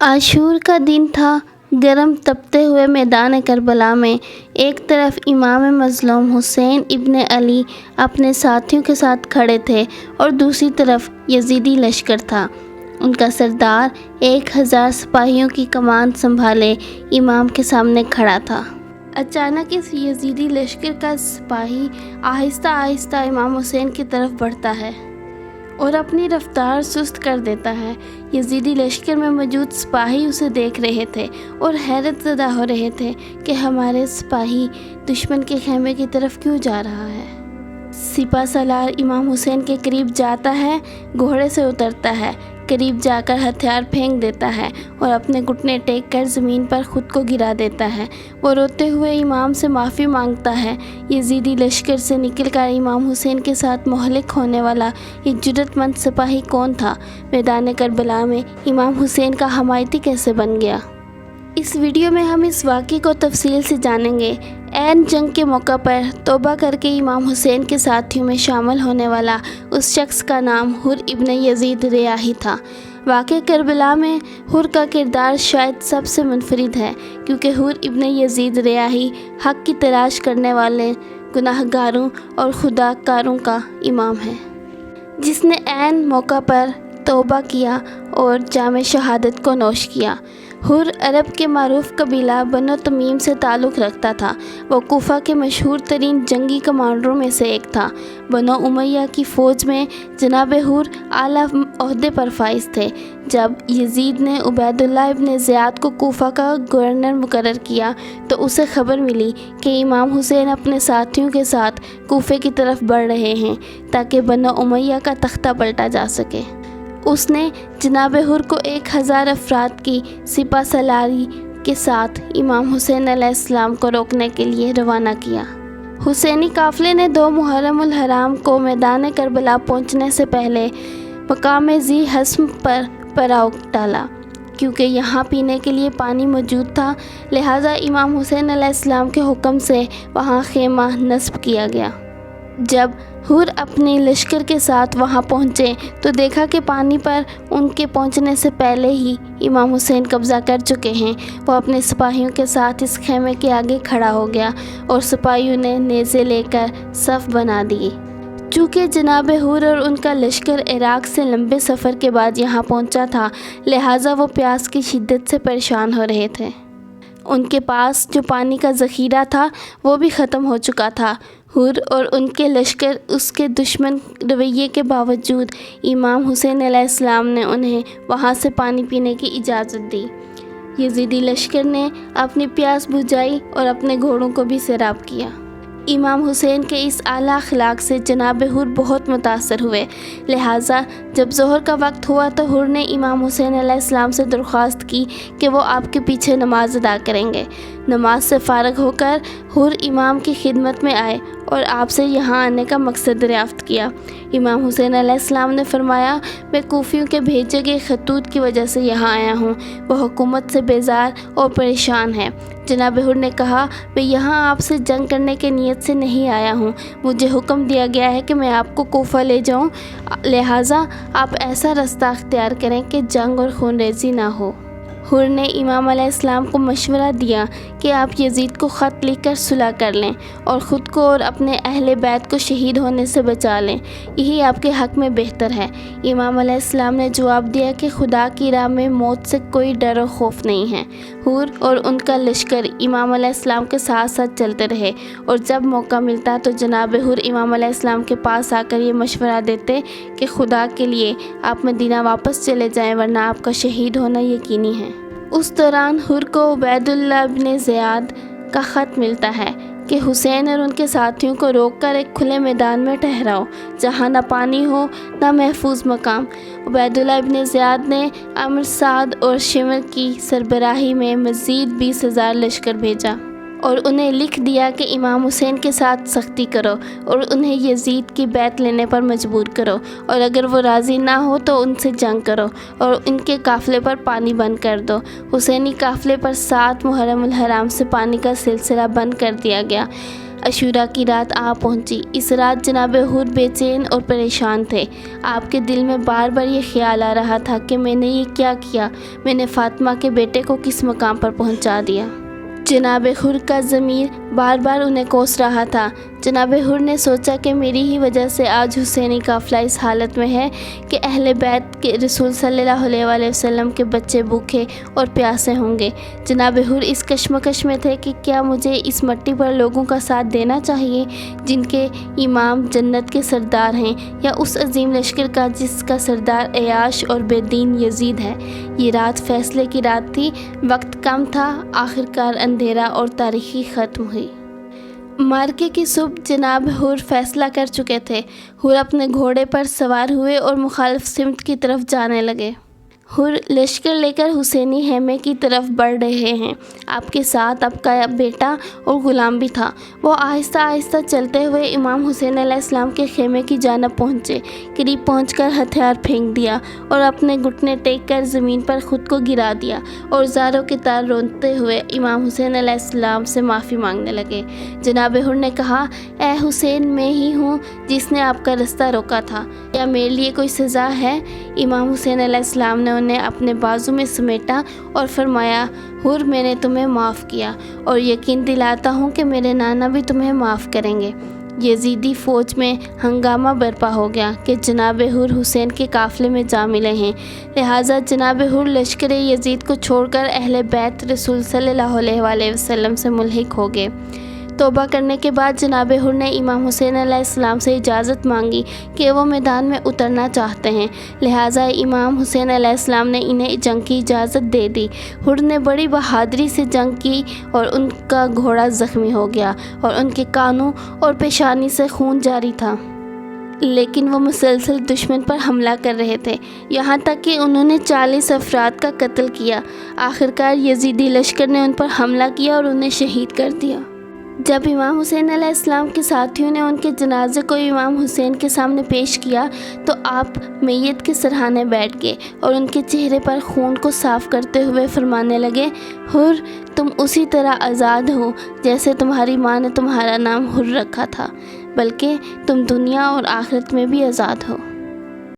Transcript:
عاشور کا دن تھا۔ گرم تپتے ہوئے میدان کربلا میں ایک طرف امام مظلوم حسین ابن علی اپنے ساتھیوں کے ساتھ کھڑے تھے اور دوسری طرف یزیدی لشکر تھا۔ ان کا سردار 1000 سپاہیوں کی کمان سنبھالے امام کے سامنے کھڑا تھا۔ اچانک اس یزیدی لشکر کا سپاہی آہستہ آہستہ امام حسین کی طرف بڑھتا ہے اور اپنی رفتار سست کر دیتا ہے۔ یزیدی لشکر میں موجود سپاہی اسے دیکھ رہے تھے اور حیرت زدہ ہو رہے تھے کہ ہمارے سپاہی دشمن کے خیمے کی طرف کیوں جا رہا ہے۔ سپہ سالار امام حسین کے قریب جاتا ہے، گھوڑے سے اترتا ہے، قریب جا کر ہتھیار پھینک دیتا ہے اور اپنے گھٹنے ٹیک کر زمین پر خود کو گرا دیتا ہے۔ وہ روتے ہوئے امام سے معافی مانگتا ہے۔ یزیدی لشکر سے نکل کر امام حسین کے ساتھ مہلک ہونے والا یہ جرأت مند سپاہی کون تھا؟ میدان کربلا میں امام حسین کا حمایتی کیسے بن گیا؟ اس ویڈیو میں ہم اس واقعے کو تفصیل سے جانیں گے۔ عین جنگ کے موقع پر توبہ کر کے امام حسین کے ساتھیوں میں شامل ہونے والا اس شخص کا نام حر ابن یزید ریاحی تھا۔ واقعہ کربلا میں حر کا کردار شاید سب سے منفرد ہے، کیونکہ حر ابن یزید ریاحی حق کی تلاش کرنے والے گناہ گاروں اور خدا کاروں کا امام ہے، جس نے عین موقع پر توبہ کیا اور جام شہادت کو نوش کیا۔ حر عرب کے معروف قبیلہ بنو تمیم سے تعلق رکھتا تھا۔ وہ کوفہ کے مشہور ترین جنگی کمانڈروں میں سے ایک تھا۔ بنو امیہ کی فوج میں جناب حر اعلیٰ عہدے پر فائز تھے۔ جب یزید نے عبید اللہ ابن زیاد کو کوفہ کا گورنر مقرر کیا تو اسے خبر ملی کہ امام حسین اپنے ساتھیوں کے ساتھ کوفے کی طرف بڑھ رہے ہیں تاکہ بنو امیہ کا تختہ پلٹا جا سکے۔ اس نے جناب حر کو 1000 افراد کی سپہ سالاری کے ساتھ امام حسین علیہ السلام کو روکنے کے لیے روانہ کیا۔ حسینی قافلے نے 2 محرم الحرام کو میدان کربلا پہنچنے سے پہلے مقام ذی حسم پر پڑاؤ ڈالا۔ کیونکہ یہاں پینے کے لیے پانی موجود تھا، لہٰذا امام حسین علیہ السلام کے حکم سے وہاں خیمہ نصب کیا گیا۔ جب حر اپنی لشکر کے ساتھ وہاں پہنچے تو دیکھا کہ پانی پر ان کے پہنچنے سے پہلے ہی امام حسین قبضہ کر چکے ہیں۔ وہ اپنے سپاہیوں کے ساتھ اس خیمے کے آگے کھڑا ہو گیا اور سپاہیوں نے نیزے لے کر صف بنا دیے۔ چونکہ جناب حر اور ان کا لشکر عراق سے لمبے سفر کے بعد یہاں پہنچا تھا، لہٰذا وہ پیاس کی شدت سے پریشان ہو رہے تھے۔ ان کے پاس جو پانی کا ذخیرہ تھا وہ بھی ختم ہو چکا تھا۔ حر اور ان کے لشکر اس کے دشمن رویے کے باوجود امام حسین علیہ السلام نے انہیں وہاں سے پانی پینے کی اجازت دی۔ یزیدی لشکر نے اپنی پیاس بجھائی اور اپنے گھوڑوں کو بھی سیراب کیا۔ امام حسین کے اس اعلیٰ اخلاق سے جناب حر بہت متاثر ہوئے، لہٰذا جب ظہر کا وقت ہوا تو حر نے امام حسین علیہ السلام سے درخواست کی کہ وہ آپ کے پیچھے نماز ادا کریں گے۔ نماز سے فارغ ہو کر حر امام کی خدمت میں آئے اور آپ سے یہاں آنے کا مقصد دریافت کیا۔ امام حسین علیہ السلام نے فرمایا، میں کوفیوں کے بھیجے گئے خطوط کی وجہ سے یہاں آیا ہوں۔ وہ حکومت سے بیزار اور پریشان ہے۔ جناب حر نے کہا، میں یہاں آپ سے جنگ کرنے کے نیت سے نہیں آیا ہوں، مجھے حکم دیا گیا ہے کہ میں آپ کو کوفہ لے جاؤں، لہٰذا آپ ایسا راستہ اختیار کریں کہ جنگ اور خون ریزی نہ ہو۔ حر نے امام علیہ السلام کو مشورہ دیا کہ آپ یزید کو خط لکھ کر صلح کر لیں اور خود کو اور اپنے اہل بیت کو شہید ہونے سے بچا لیں، یہی آپ کے حق میں بہتر ہے۔ امام علیہ السلام نے جواب دیا کہ خدا کی راہ میں موت سے کوئی ڈر و خوف نہیں ہے۔ حر اور ان کا لشکر امام علیہ السلام کے ساتھ ساتھ چلتے رہے اور جب موقع ملتا تو جناب حر امام علیہ السلام کے پاس آ کر یہ مشورہ دیتے کہ خدا کے لیے آپ مدینہ واپس چلے جائیں ورنہ آپ کا شہید ہونا یقینی ہے۔ اس دوران حر کو عبید اللہ ابن زیاد کا خط ملتا ہے کہ حسین اور ان کے ساتھیوں کو روک کر ایک کھلے میدان میں ٹھہراؤ جہاں نہ پانی ہو نہ محفوظ مقام۔ عبید اللہ ابن زیاد نے عمرو سعد اور شمر کی سربراہی میں مزید 20,000 لشکر بھیجا اور انہیں لکھ دیا کہ امام حسین کے ساتھ سختی کرو اور انہیں یزید کی بیعت لینے پر مجبور کرو، اور اگر وہ راضی نہ ہو تو ان سے جنگ کرو اور ان کے قافلے پر پانی بند کر دو۔ حسینی قافلے پر 7 محرم الحرام سے پانی کا سلسلہ بند کر دیا گیا۔ عاشوراء کی رات آ پہنچی۔ اس رات جناب حر بے چین اور پریشان تھے۔ آپ کے دل میں بار بار یہ خیال آ رہا تھا کہ میں نے یہ کیا کیا، میں نے فاطمہ کے بیٹے کو کس مقام پر پہنچا دیا۔ جناب حر کا ضمیر بار بار انہیں کوس رہا تھا۔ جناب حر نے سوچا کہ میری ہی وجہ سے آج حسینی قافلہ اس حالت میں ہے کہ اہل بیت کے رسول صلی اللہ علیہ وآلہ وسلم کے بچے بھوکے اور پیاسے ہوں گے۔ جناب حر اس کشمکش میں تھے کہ کیا مجھے اس مٹی پر لوگوں کا ساتھ دینا چاہیے جن کے امام جنت کے سردار ہیں، یا اس عظیم لشکر کا جس کا سردار عیاش اور بے دین یزید ہے۔ یہ رات فیصلے کی رات تھی، وقت کم تھا، آخرکار اندھیرا اور تاریخی ختم ہوئی۔ مارکے کی صبح جناب حر فیصلہ کر چکے تھے۔ حر اپنے گھوڑے پر سوار ہوئے اور مخالف سمت کی طرف جانے لگے۔ حر لشکر لے کر حسینی خیمے کی طرف بڑھ رہے ہیں۔ آپ کے ساتھ آپ کا بیٹا اور غلام بھی تھا۔ وہ آہستہ آہستہ چلتے ہوئے امام حسین علیہ السلام کے خیمے کی جانب پہنچے۔ قریب پہنچ کر ہتھیار پھینک دیا اور اپنے گھٹنے ٹیک کر زمین پر خود کو گرا دیا اور زاروں کے تار روندتے ہوئے امام حسین علیہ السلام سے معافی مانگنے لگے۔ جناب حر نے کہا، اے حسین، میں ہی ہوں جس نے آپ کا رستہ روکا تھا، کیا میرے لیے کوئی سزا ہے؟ امام حسین علیہ السلام نے انہیں اپنے بازو میں سمیٹا اور فرمایا، حر، میں نے تمہیں معاف کیا اور یقین دلاتا ہوں کہ میرے نانا بھی تمہیں معاف کریں گے۔ یزیدی فوج میں ہنگامہ برپا ہو گیا کہ جناب حر حسین کے قافلے میں جا ملے ہیں، لہٰذا جناب حر لشکر یزید کو چھوڑ کر اہل بیت رسول صلی اللہ علیہ وآلہ وسلم سے ملحق ہو گئے۔ توبہ کرنے کے بعد جناب حر نے امام حسین علیہ السلام سے اجازت مانگی کہ وہ میدان میں اترنا چاہتے ہیں، لہٰذا امام حسین علیہ السلام نے انہیں جنگ کی اجازت دے دی۔ حر نے بڑی بہادری سے جنگ کی اور ان کا گھوڑا زخمی ہو گیا اور ان کے کانوں اور پیشانی سے خون جاری تھا، لیکن وہ مسلسل دشمن پر حملہ کر رہے تھے، یہاں تک کہ انہوں نے 40 افراد کا قتل کیا۔ آخرکار یزیدی لشکر نے ان پر حملہ کیا اور انہیں شہید کر دیا۔ جب امام حسین علیہ السلام کے ساتھیوں نے ان کے جنازے کو امام حسین کے سامنے پیش کیا تو آپ میت کے سرہانے بیٹھ گئے اور ان کے چہرے پر خون کو صاف کرتے ہوئے فرمانے لگے، حر، تم اسی طرح آزاد ہو جیسے تمہاری ماں نے تمہارا نام حر رکھا تھا، بلکہ تم دنیا اور آخرت میں بھی آزاد ہو۔